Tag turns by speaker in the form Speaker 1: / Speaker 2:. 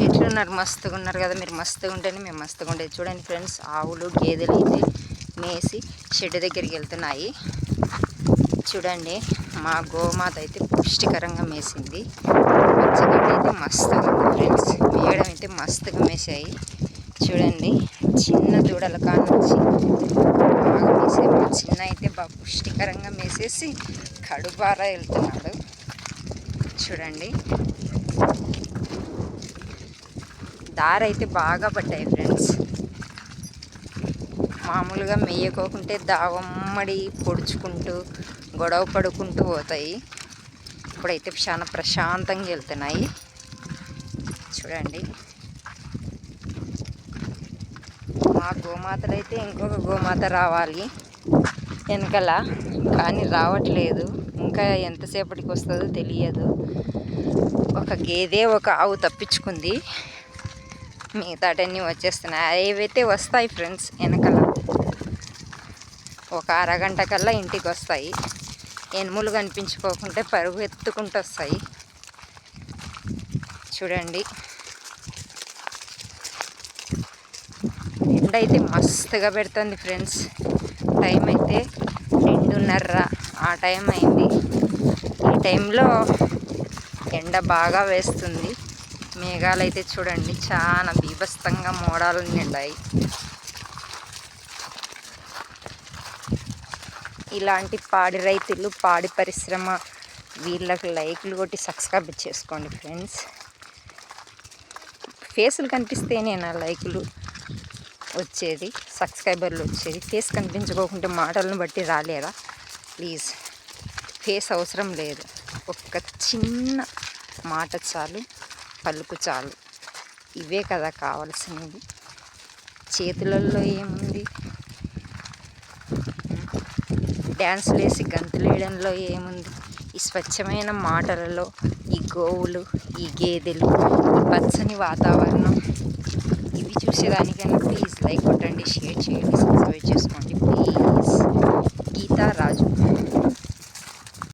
Speaker 1: ఎట్లున్నారు? మస్తుగా ఉన్నారు కదా మీరు. మస్తుగా ఉంటేనే మేము మస్తుగా ఉండేది. చూడండి ఫ్రెండ్స్, ఆవులు గేదెలు అయితే మేసి షెడ్ దగ్గరికి వెళ్తున్నాయి. చూడండి, మా గోమాత అయితే పుష్టికరంగా మేసింది. పచ్చగడ్డి అయితే మస్తుగా ఉంది ఫ్రెండ్స్. మేయడం అయితే మస్తుగా మేసాయి. చూడండి, చిన్న దూడల కానుంచి బాగా మేసాయి. మా చిన్న అయితే బాగా పుష్టికరంగా మేసేసి కడుపారా వెళ్తున్నాడు. చూడండి, దారి అయితే బాగా పట్టాయి ఫ్రెండ్స్. మామూలుగా మేయకోకుంటే దావమ్మడి పొడుచుకుంటూ గొడవ పడుకుంటూ పోతాయి. ఇప్పుడైతే చాలా ప్రశాంతంగా వెళ్తున్నాయి. చూడండి, మా గోమాతలు అయితే ఇంకొక గోమాత రావాలి వెనకల, కానీ రావట్లేదు. ఇంకా ఎంతసేపటికి వస్తుందో తెలియదు. ఒక గేదె ఒక ఆవు తప్పించుకుంది, మిగతాటన్నీ వచ్చేస్తున్నాయి. ఏవైతే వస్తాయి ఫ్రెండ్స్ వెనకల, ఒక అరగంట కల్లా ఇంటికి వస్తాయి. ఎనుములు కనిపించుకోకుంటే పరుగు ఎత్తుకుంటూ వస్తాయి. చూడండి, ఎండ అయితే మస్తుగా పెడుతుంది ఫ్రెండ్స్. టైం అయితే 2:30 ఆ టైం అయింది. ఈ టైంలో ఎండ బాగా వేస్తుంది. మేఘాలు అయితే చూడండి చాలా బీభత్సంగా మోడాలు నిండాయి. ఇలాంటి పాడి రైతులు, పాడి పరిశ్రమ వీళ్ళకి లైక్లు కొట్టి సబ్స్క్రైబ్ చేసుకోండి ఫ్రెండ్స్. ఫేసులు కనిపిస్తేనే నా లైకులు వచ్చేది, సబ్స్క్రైబర్లు వచ్చేది. ఫేస్ కనిపించుకోకుంటే మాటలను బట్టి రాలేరా? ప్లీజ్, ఫేస్ అవసరం లేదు. ఒక్క చిన్న మాట చాలు, పలుకు చాలు. ఇవే కదా కావాల్సినవి. చేతులలో ఏముంది? డ్యాన్సులు వేసి గంతులు వేయడంలో ఏముంది? ఈ స్వచ్ఛమైన మాటలలో, ఈ గోవులు, ఈ గేదెలు, ఈ పచ్చని వాతావరణం, ఇవి చూసేదానికన్నా ప్లీజ్ లైక్ కొట్టండి, షేర్ చేయండి, సబ్స్క్రైబ్ చేసుకోండి ప్లీజ్.